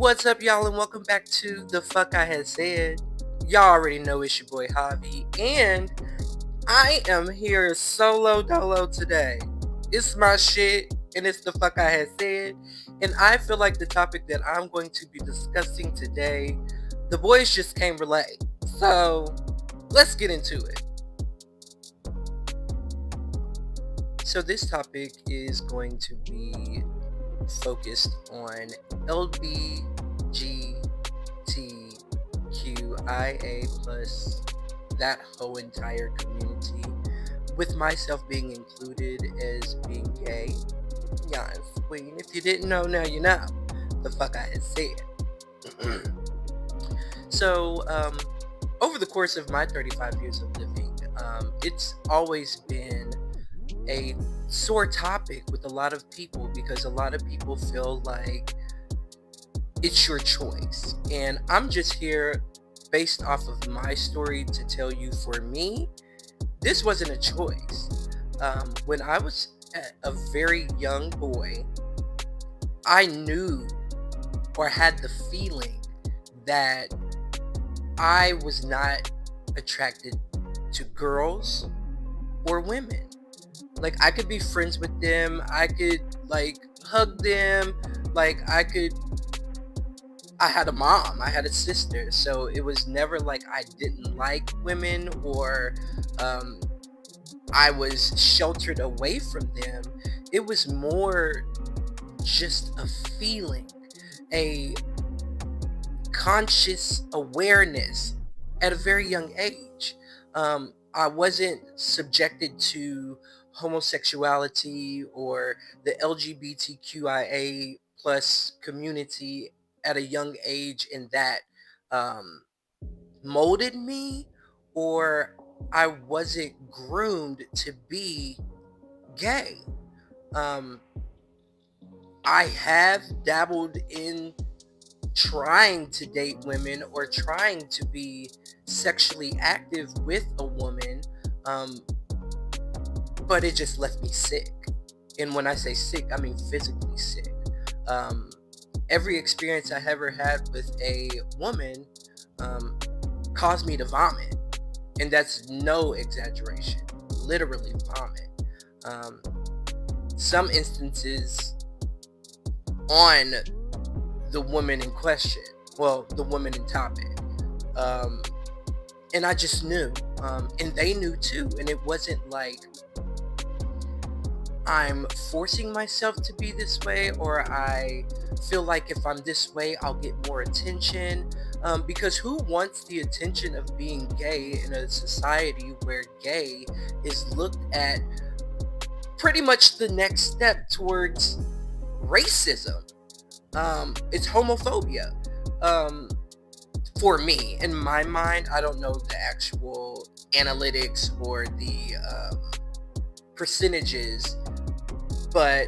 What's up, y'all, and welcome back to The Fuck I Had Said. Y'all already know it's your boy JaVie, and I am here solo dolo today. It's my shit, and it's The Fuck I Had Said, and I feel like the topic that I'm going to be discussing today, the boys just can't relate. So, let's get into it. So this topic is going to be focused on LGBTQIA plus that whole entire community, with myself being included as being gay. Yes, queen. If you didn't know, now you know. The fuck I had said. So, over the course of my 35 years of living, it's always been a sore topic with a lot of people, because a lot of people feel like it's your choice. And I'm just here based off of my story to tell you, for me, this wasn't a choice. When I was a very young boy, I knew or had the feeling that I was not attracted to girls or women. Like, I could be friends with them, I could like hug them, like I had a mom, I had a sister, so it was never like I didn't like women or I was sheltered away from them. It was more just a feeling, a conscious awareness at a very young age. I wasn't subjected to homosexuality or the LGBTQIA plus community at a young age, and that molded me, or I wasn't groomed to be gay. I have dabbled in trying to date women or trying to be sexually active with a woman, but it just left me sick. And when I say sick, I mean physically sick. Every experience I ever had with a woman caused me to vomit, and that's no exaggeration, literally vomit. Some instances on the woman in question, well, the woman in topic, and I just knew, and they knew too, and it wasn't like I'm forcing myself to be this way, or I feel like if I'm this way I'll get more attention, because who wants the attention of being gay in a society where gay is looked at pretty much the next step towards racism? It's homophobia. For me, in my mind, I don't know the actual analytics or the percentages, but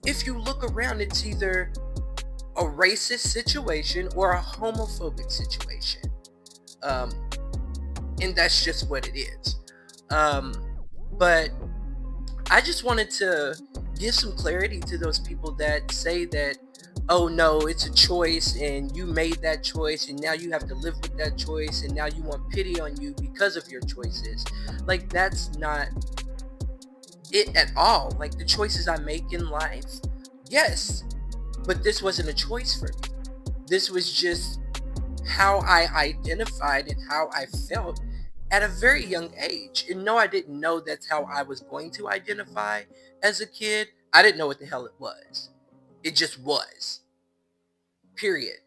if you look around, it's either a racist situation or a homophobic situation, and that's just what it is. But I just wanted to give some clarity to those people that say that, oh no, it's a choice and you made that choice and now you have to live with that choice and now you want pity on you because of your choices. Like, that's not it at all. Like, the choices I make in life, yes, but this wasn't a choice for me. This was just how I identified and how I felt at a very young age. And no, I didn't know that's how I was going to identify as a kid. I didn't know what the hell it was. It just was. Period.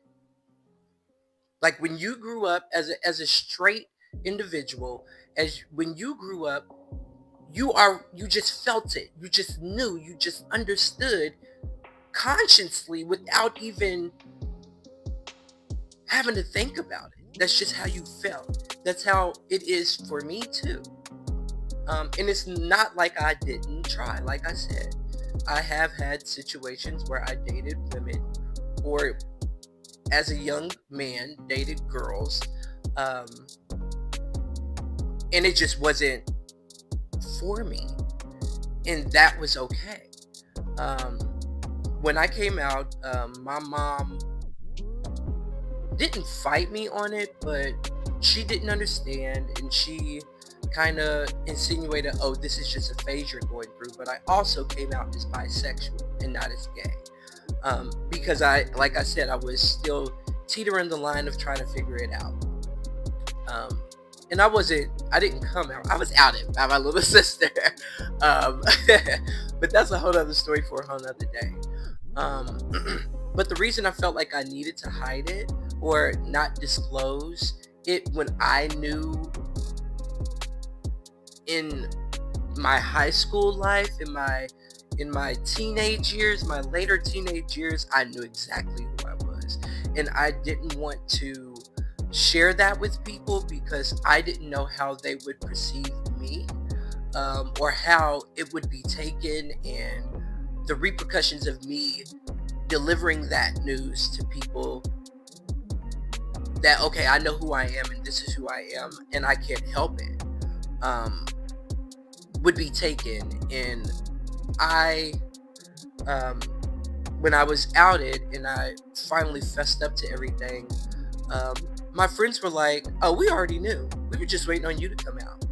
Like, when you grew up as a straight individual, when you grew up, you just felt it. You just knew. You just understood consciously without even having to think about it. That's just how you felt. That's how it is for me too. And it's not like I didn't try. Like I said, I have had situations where I dated women, or as a young man dated girls, and it just wasn't for me, and that was okay. when I came out, my mom didn't fight me on it, but she didn't understand, and she kind of insinuated, "Oh, this is just a phase you're going through." But I also came out as bisexual and not as gay, because like I said, I was still teetering the line of trying to figure it out. And I didn't come out. I was outed by my little sister. um, but that's a whole other story for a whole other day. Um, but the reason I felt like I needed to hide it or not disclose it when I knew in my high school life, in my teenage years, my later teenage years, I knew exactly who I was. And I didn't want to share that with people because I didn't know how they would perceive me, or how it would be taken, and the repercussions of me delivering that news to people that, okay, I know who I am and this is who I am and I can't help it, would be taken. And I, when I was outed and I finally fessed up to everything, my friends were like, "Oh, we already knew. We were just waiting on you to come out."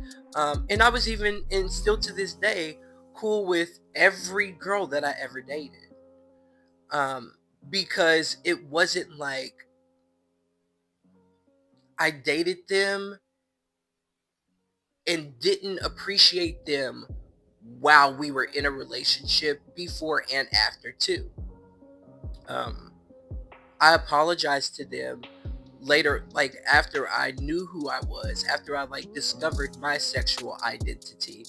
And I was even, and still to this day, cool with every girl that I ever dated. Because it wasn't like I dated them and didn't appreciate them while we were in a relationship, before and after too. I apologized to them later, like after I knew who I was, after I like discovered my sexual identity.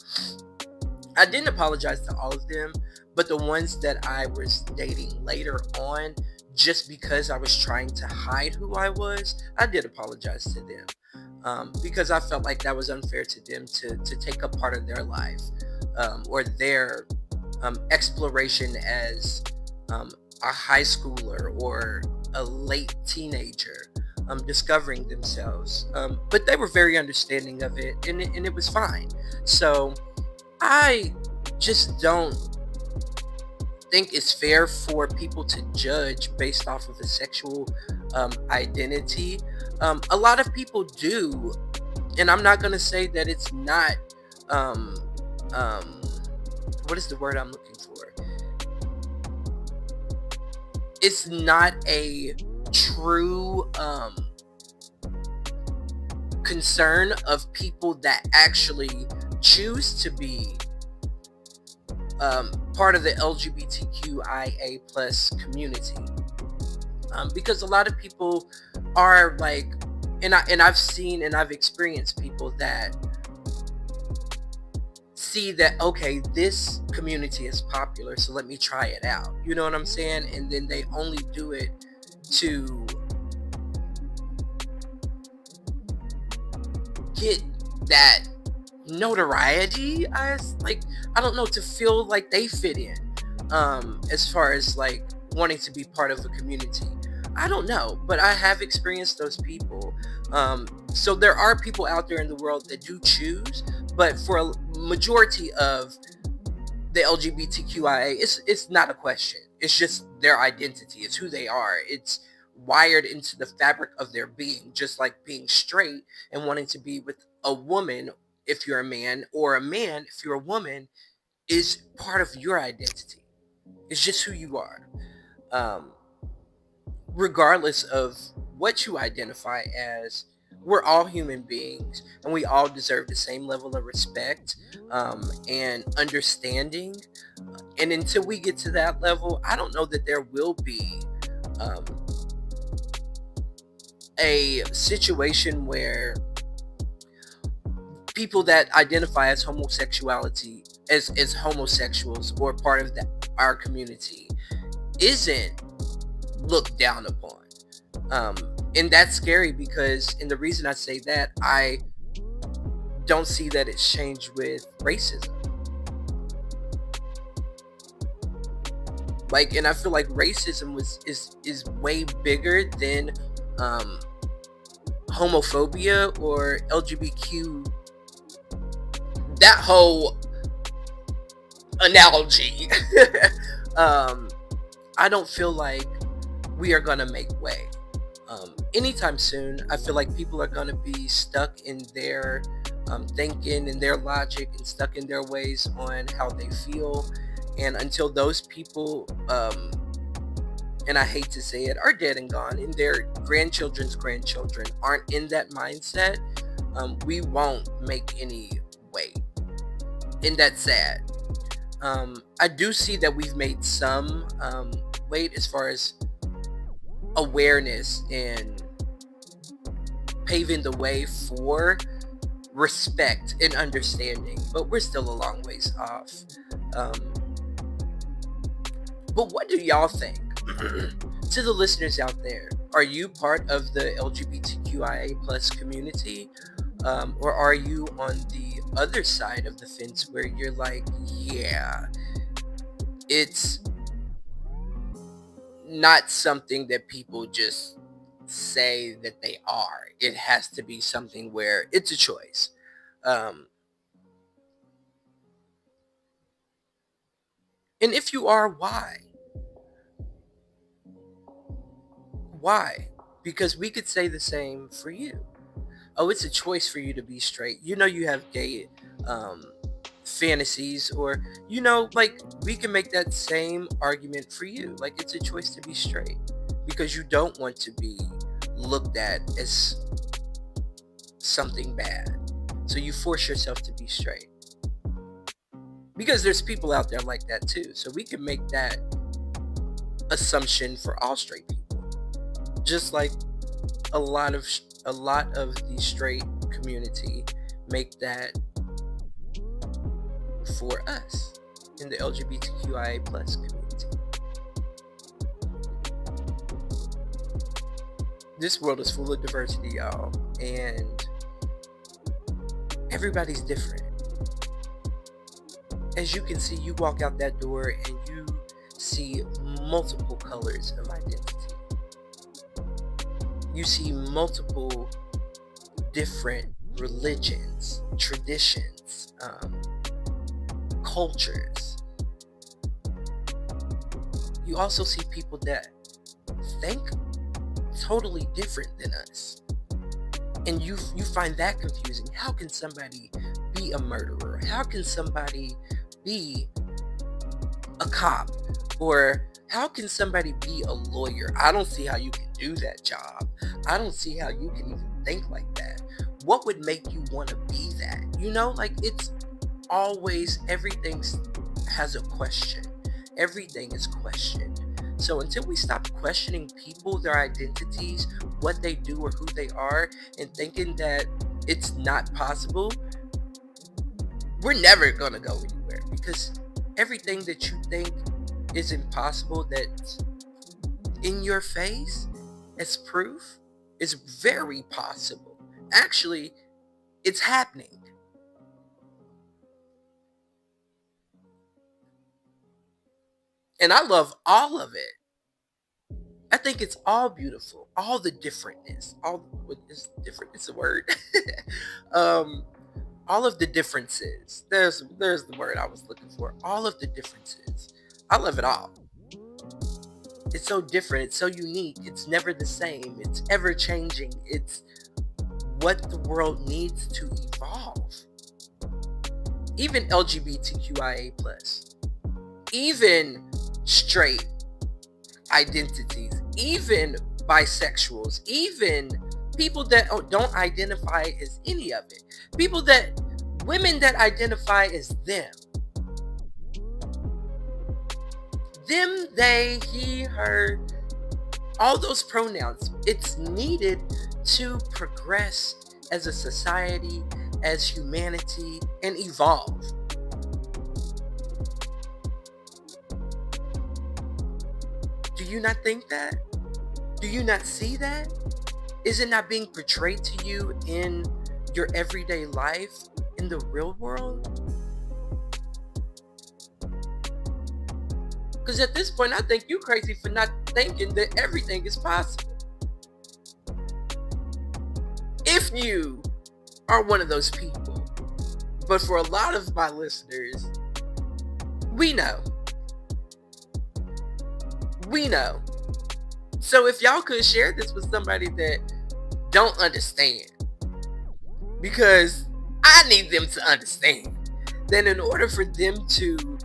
I didn't apologize to all of them, but the ones that I was dating later on, just because I was trying to hide who I was, I did apologize to them, because I felt like that was unfair to them to take up part of their life, or their exploration as a high schooler or a late teenager, discovering themselves. But they were very understanding of it, and it was fine. So I just don't think it's fair for people to judge based off of a sexual identity. A lot of people do, and I'm not going to say that it's not, what is the word I'm looking for? It's not a true concern of people that actually choose to be part of the LGBTQIA plus community, because a lot of people are like, and I've seen and I've experienced people that see that, okay, this community is popular, so let me try it out. You know what I'm saying? And then they only do it to get that notoriety, I don't know, to feel like they fit in, as far as like wanting to be part of a community. I don't know, but I have experienced those people. So there are people out there in the world that do choose, but for a majority of the LGBTQIA, it's not a question. It's just their identity. It's who they are. It's wired into the fabric of their being, just like being straight and wanting to be with a woman if you're a man, or a man if you're a woman, is part of your identity. It's just who you are. Regardless of what you identify as, we're all human beings and we all deserve the same level of respect, and understanding. And until we get to that level, I don't know that there will be a situation where people that identify as homosexuality, as homosexuals or part of our community, isn't looked down upon. And that's scary, because, and the reason I say that, I don't see that it's changed with racism. Like, and I feel like racism is way bigger than homophobia or LGBTQ, that whole analogy. I don't feel like we are gonna make way anytime soon. I feel like people are gonna be stuck in their thinking and their logic and stuck in their ways on how they feel. And until those people, and I hate to say it, are dead and gone, and their grandchildren's grandchildren aren't in that mindset, we won't make any way. And that's sad. I do see that we've made some weight as far as awareness and paving the way for respect and understanding, but we're still a long ways off. But what do y'all think? To the listeners out there, are you part of the LGBTQIA plus community? Or are you on the other side of the fence where you're like, yeah, it's not something that people just say that they are. It has to be something where it's a choice. And if you are, why? Why? Because we could say the same for you. Oh, it's a choice for you to be straight. You know, you have gay fantasies, or like, we can make that same argument for you. Like, it's a choice to be straight because you don't want to be looked at as something bad, so you force yourself to be straight, because there's people out there like that too. So we can make that assumption for all straight people, just like a lot of the straight community make that for us in the LGBTQIA plus community. This world is full of diversity, y'all, and everybody's different. As you can see, you walk out that door and you see multiple colors of identity. You see multiple different religions, traditions, cultures. You also see people that think totally different than us, and you find that confusing. How can somebody be a murderer? How can somebody be a cop? Or how can somebody be a lawyer? I don't see how you can do that job. I don't see how you can even think like that. What would make you want to be that? Like, it's always, everything has a question. Everything is questioned. So until we stop questioning people, their identities, what they do or who they are, and thinking that it's not possible, we're never gonna go anywhere. Because everything that you think is impossible, that's in your face as proof, is very possible. Actually, it's happening. And I love all of it. I think it's all beautiful. All the differentness. What is different? It's a word. All of the differences. There's the word I was looking for. All of the differences. I love it all. It's so different. It's so unique. It's never the same. It's ever changing. It's what the world needs to evolve. Even LGBTQIA plus. Even straight identities, even bisexuals, even people that don't identify as any of it, women that identify as them, they, he, her, all those pronouns. It's needed to progress as a society, as humanity, and evolve. Do you not think that? Do you not see that? Is it not being portrayed to you in your everyday life, in the real world? Because at this point, I think you're crazy for not thinking that everything is possible. If you are one of those people. But for a lot of my listeners, we know. We know. So if y'all could share this with somebody that don't understand, because I need them to understand, then in order for them to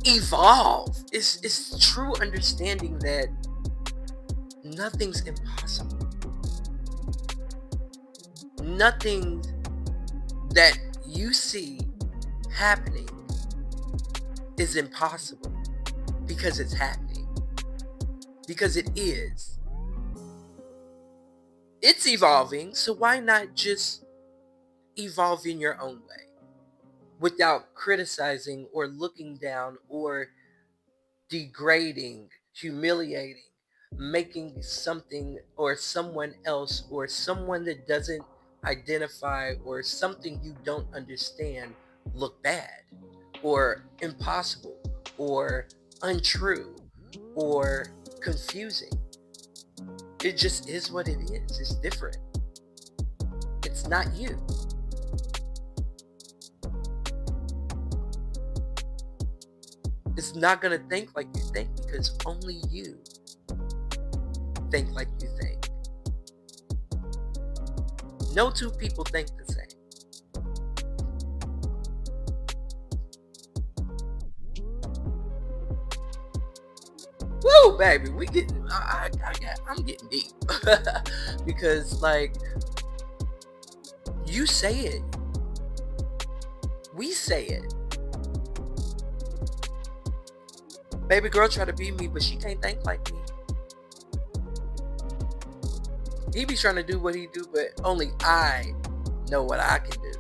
evolve, it's true understanding that nothing's impossible. Nothing that you see happening is impossible because it's happening. Because it is. It's evolving, so why not just evolve in your own way without criticizing or looking down or degrading, humiliating, making something or someone else or someone that doesn't identify or something you don't understand look bad or impossible or untrue or confusing. It just is what it is. It's different. It's not you. It's not going to think like you think because only you think like you think. No two people think the same. Woo, baby, we getting. I'm getting deep because, like, you say it, we say it. Baby girl try to be me, but she can't think like me. He be trying to do what he do, but only I know what I can do.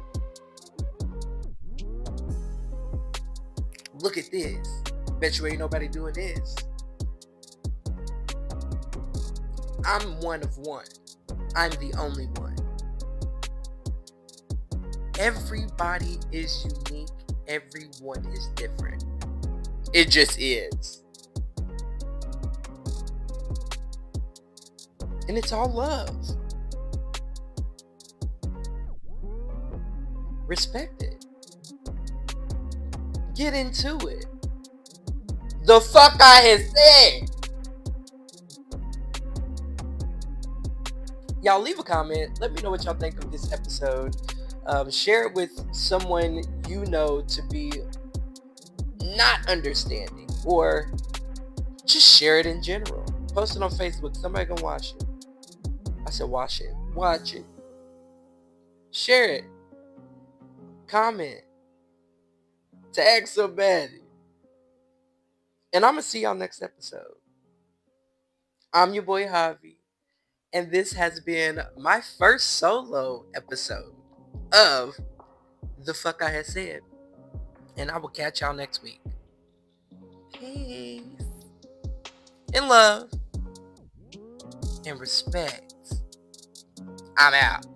Look at this. Bet you ain't nobody doing this. I'm one of one. I'm the only one. Everybody is unique. Everyone is different. It just is. And it's all love. Respect it. Get into it. The fuck I had said. Y'all leave a comment. Let me know what y'all think of this episode. Share it with someone you know to be not understanding, or just share it in general. Post it on Facebook. Somebody can watch it. I said watch it. Watch it. Share it. Comment. Tag somebody. And I'm going to see y'all next episode. I'm your boy JaVie. And this has been my first solo episode of The Fuck I Had Said. And I will catch y'all next week. Peace. In love and respect. I'm out.